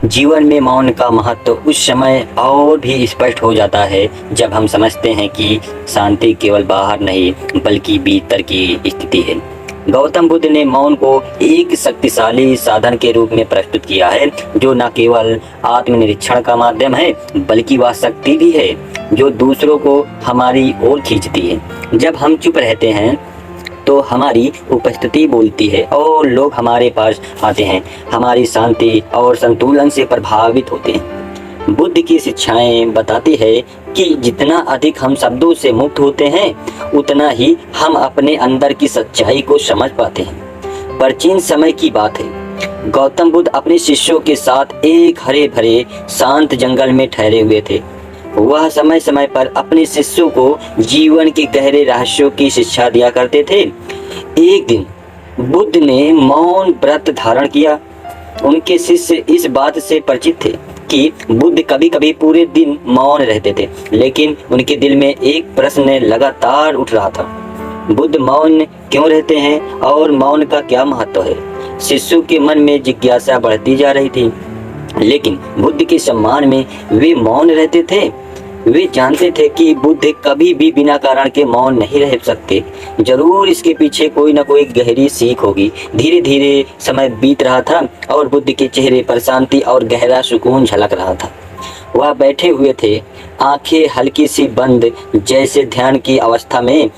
जीवन में मौन का महत्व उस समय और भी स्पष्ट हो जाता है जब हम समझते हैं कि शांति केवल बाहर नहीं बल्कि भीतर की स्थिति है। गौतम बुद्ध ने मौन को एक शक्तिशाली साधन के रूप में प्रस्तुत किया है, जो न केवल आत्मनिरीक्षण का माध्यम है बल्कि वह शक्ति भी है जो दूसरों को हमारी ओर खींचती है। जब हम चुप रहते हैं तो हमारी उपस्थिति बोलती है और लोग हमारे पास आते हैं, हमारी शांति और संतुलन से प्रभावित होते हैं। बुद्ध की शिक्षाएं बताती है कि जितना अधिक हम शब्दों से मुक्त होते हैं उतना ही हम अपने अंदर की सच्चाई को समझ पाते हैं। प्राचीन समय की बात है, गौतम बुद्ध अपने शिष्यों के साथ एक हरे भरे शांत जंगल में ठहरे हुए थे। वह समय समय पर अपने शिष्यों को जीवन के गहरे रहस्यों की शिक्षा दिया करते थे। एक दिन बुद्ध ने मौन व्रत धारण किया। उनके शिष्य इस बात से परिचित थे कि बुद्ध कभी कभी पूरे दिन मौन रहते थे, लेकिन उनके दिल में एक प्रश्न लगातार उठ रहा था, बुद्ध मौन क्यों रहते हैं और मौन का क्या महत्व है। शिष्यों के मन में जिज्ञासा बढ़ती जा रही थी, लेकिन बुद्ध के सम्मान में वे मौन रहते थे। वे जानते थे कि बुद्ध कभी भी बिना कारण के मौन नहीं रह सकते, जरूर इसके पीछे कोई ना कोई गहरी सीख होगी। धीरे धीरे समय बीत रहा था और बुद्ध के चेहरे पर शांति और गहरा सुकून झलक रहा था। वह बैठे हुए थे, आंखें हल्की सी बंद, जैसे ध्यान की अवस्था में।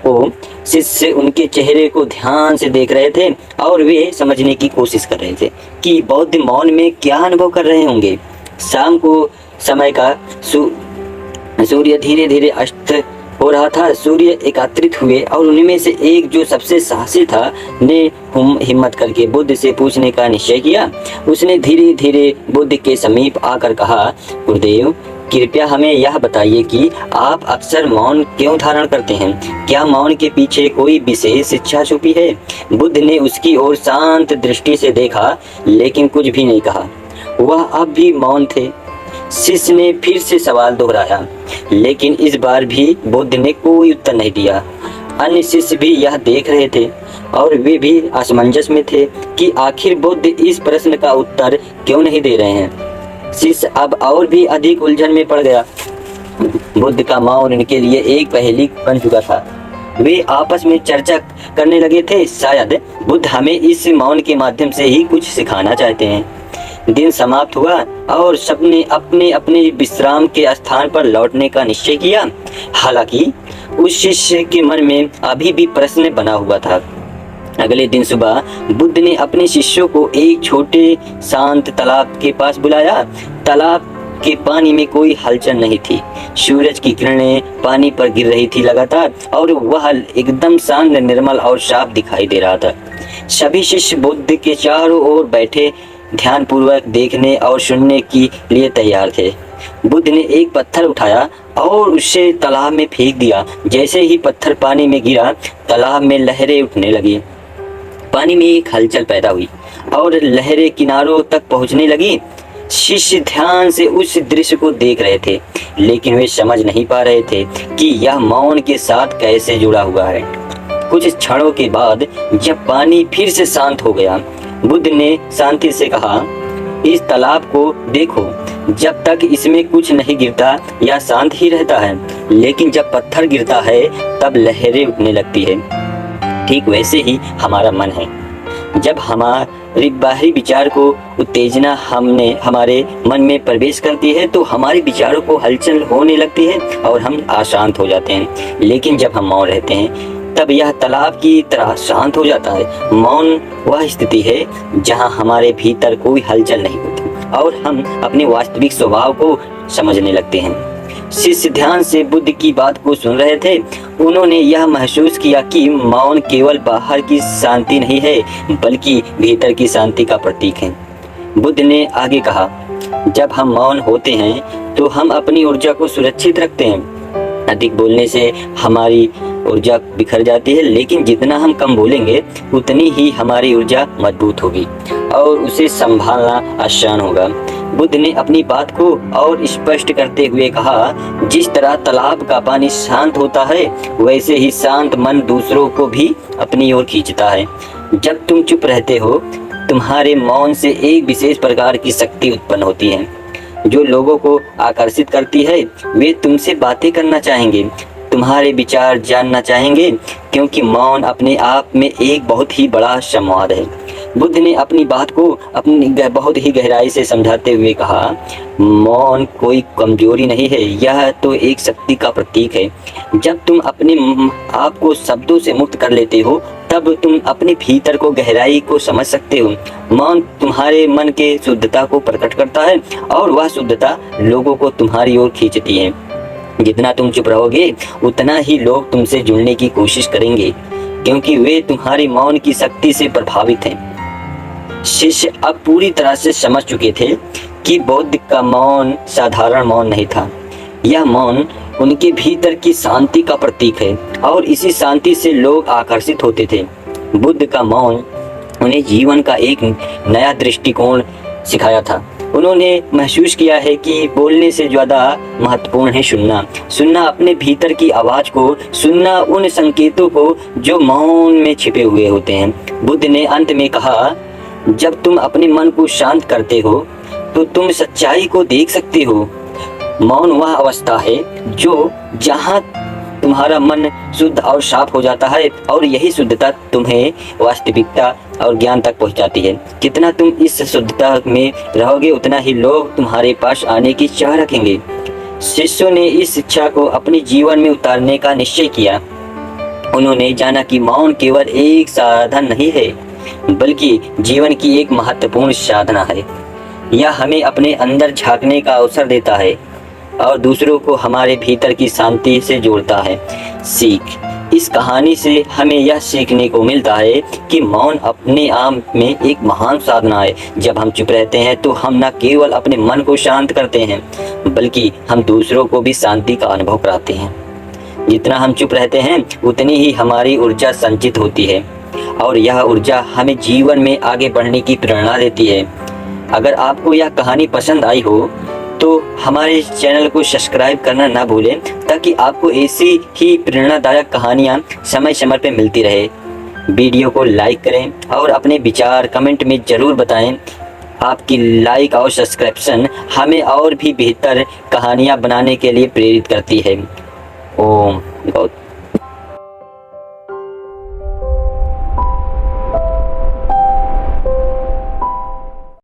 वो शिष्य उनके चेहरे को ध्यान से देख रहे थे और वे समझने की कोशिश कर रहे थे कि बौद्ध मौन में क्या अनुभव कर रहे होंगे। शाम को समय का सूर्य धीरे धीरे अस्त हो रहा था। सूर्य एकत्रित हुए और उनमें से एक, जो सबसे साहसी था, ने हिम्मत करके बुद्ध से पूछने का निश्चय किया। उसने धीरे धीरे बुद्ध के समीप आकर कहा, गुरुदेव, कृपया हमें यह बताइए कि आप अक्सर मौन क्यों धारण करते हैं? क्या मौन के पीछे कोई विशेष शिक्षा छुपी है? बुद्ध ने उसकी ओर शांत दृष्टि से देखा, लेकिन कुछ भी नहीं कहा। वह अब भी मौन थे। शिष्य ने फिर से सवाल दोहराया, लेकिन इस बार भी बुद्ध ने कोई उत्तर नहीं दिया। अन्य शिष्य भी यह देख रहे थे और वे भी असमंजस में थे कि आखिर बुद्ध इस प्रश्न का उत्तर क्यों नहीं दे रहे हैं। शिष्य अब और भी अधिक उलझन में पड़ गया। बुद्ध का मौन उनके लिए एक पहेली बन चुका था। वे आपस में चर्चा करने लगे थे, शायद बुद्ध हमें इस मौन के माध्यम से ही कुछ सिखाना चाहते हैं। दिन समाप्त हुआ और सबने अपने अपने विश्राम के स्थान पर लौटने का निश्चय किया। हालांकि उस शिष्य के मन में अभी भी प्रश्न बना हुआ था। अगले दिन सुबह बुद्ध ने अपने शिष्यों को एक छोटे शांत तालाब के पास बुलाया। तालाब के पानी में कोई हलचल नहीं थी। सूरज की किरणें पानी पर गिर रही थी लगातार और वह एकदम शांत, निर्मल और साफ दिखाई दे रहा था। सभी शिष्य बुद्ध के चारों ओर बैठे ध्यानपूर्वक देखने और सुनने के लिए तैयार थे। बुद्ध ने एक पत्थर उठाया और उसे तालाब में फेंक दिया। जैसे ही पत्थर पानी में गिरा, तालाब में लहरें उठने लगी। पानी में एक हलचल पैदा हुई और लहरें किनारों तक पहुंचने लगी। शिष्य ध्यान से उस दृश्य को देख रहे थे, लेकिन वे समझ नहीं पा रहे थे कि यह मौन के साथ कैसे जुड़ा हुआ है। कुछ क्षणों के बाद जब पानी फिर से शांत हो गया, बुद्ध ने शांति से कहा, इस तालाब को देखो, जब तक इसमें कुछ नहीं गिरता यह शांत ही रहता है, लेकिन जब पत्थर गिरता है तब लहरें उठने लगती है। ठीक वैसे ही हमारा मन है। जब हमारे बाहरी विचार को उत्तेजना हमारे मन में प्रवेश करती है तो हमारे विचारों को हलचल होने लगती है और हम अशांत हो जाते हैं। लेकिन जब हम मौन रहते हैं तब यह तालाब की तरह शांत हो जाता है। मौन वह स्थिति है जहां हमारे भीतर कोई हलचल नहीं होती और हम अपने वास्तविक स्वभाव को समझने लगते हैं। शिष्य ध्यान से बुद्ध की बात को सुन रहे थे। उन्होंने यह महसूस किया कि मौन केवल बाहर की शांति नहीं है बल्कि भीतर की शांति का प्रतीक है। बुद्ध ने आगे कहा, जब हम मौन होते हैं तो हम अपनी ऊर्जा को सुरक्षित रखते हैं। अधिक बोलने से हमारी ऊर्जा बिखर जाती है, लेकिन जितना हम कम बोलेंगे उतनी ही हमारी ऊर्जा मजबूत होगी और उसे संभालना आसान होगा। बुद्ध ने अपनी बात को और स्पष्ट करते हुए कहा, जिस तरह तालाब का पानी शांत होता है वैसे ही शांत मन दूसरों को भी अपनी ओर खींचता है। जब तुम चुप रहते हो तुम्हारे मौन से एक विशेष प्रकार की शक्ति उत्पन्न होती है जो लोगों को आकर्षित करती है। वे तुमसे बातें करना चाहेंगे, तुम्हारे विचार जानना चाहेंगे, क्योंकि मौन अपने आप में एक बहुत ही बड़ा संवाद है। बुद्ध ने अपनी बात को बहुत ही गहराई से समझाते हुए कहा, मौन कोई कमजोरी नहीं है, यह तो एक शक्ति का प्रतीक है। जब तुम अपने आप को शब्दों से मुक्त कर लेते हो तब तुम अपने भीतर को गहराई को समझ सकते हो। मौन तुम्हारे मन के शुद्धता को प्रकट करता है और वह शुद्धता लोगों को तुम्हारी ओर खींचती है। जितना तुम चुप रहोगे उतना ही लोग तुमसे जुड़ने की कोशिश करेंगे, क्योंकि वे तुम्हारी मौन की शक्ति से प्रभावित हैं। शिष्य अब पूरी तरह से समझ चुके थे कि बौद्ध का मौन साधारण मौन नहीं था। यह मौन उनके भीतर की शांति का प्रतीक है और इसी शांति से लोग आकर्षित होते थे। बुद्ध का मौन उन्हें जीवन का एक नया दृष्टिकोण सिखाया था। उन्होंने महसूस किया है कि बोलने से ज़्यादा महत्वपूर्ण है सुनना। सुनना अपने भीतर की आवाज़ को, सुनना उन संकेतों को जो मौन में छिपे हुए होते हैं। बुद्ध ने अंत में कहा, जब तुम अपने मन को शांत करते हो तो तुम सच्चाई को देख सकते हो। मौन वह अवस्था है जहाँ तुम्हारा मन शुद्ध और साफ हो जाता है और यही शुद्धता तुम्हें वास्तविकता और ज्ञान तक पहुंचाती है। जितना तुम इस शुद्धता में रहोगे उतना ही लोग तुम्हारे पास आने की चाह रखेंगे। शिष्यों ने इस शिक्षा को अपने जीवन में उतारने का निश्चय किया। उन्होंने जाना कि मौन केवल एक साधन नहीं है बल्कि जीवन की एक महत्वपूर्ण साधना है। यह हमें अपने अंदर झांकने का अवसर देता है और दूसरों को हमारे भीतर की शांति से जोड़ता है। सीख, इस कहानी से हमें यह सीखने को मिलता है कि मौन अपने आप में एक महान साधना है। जब हम चुप रहते हैं तो हम न केवल अपने मन को शांत करते हैं बल्कि हम दूसरों को भी शांति का अनुभव कराते हैं। जितना हम चुप रहते हैं उतनी ही हमारी ऊर्जा संचित होती है और यह ऊर्जा हमें जीवन में आगे बढ़ने की प्रेरणा देती है। अगर आपको यह कहानी पसंद आई हो तो हमारे चैनल को सब्सक्राइब करना ना भूलें, ताकि आपको ऐसी ही प्रेरणादायक कहानियाँ समय समय पर मिलती रहे। वीडियो को लाइक करें और अपने विचार कमेंट में ज़रूर बताएं। आपकी लाइक और सब्सक्रिप्शन हमें और भी बेहतर कहानियाँ बनाने के लिए प्रेरित करती है। ओम गौतम।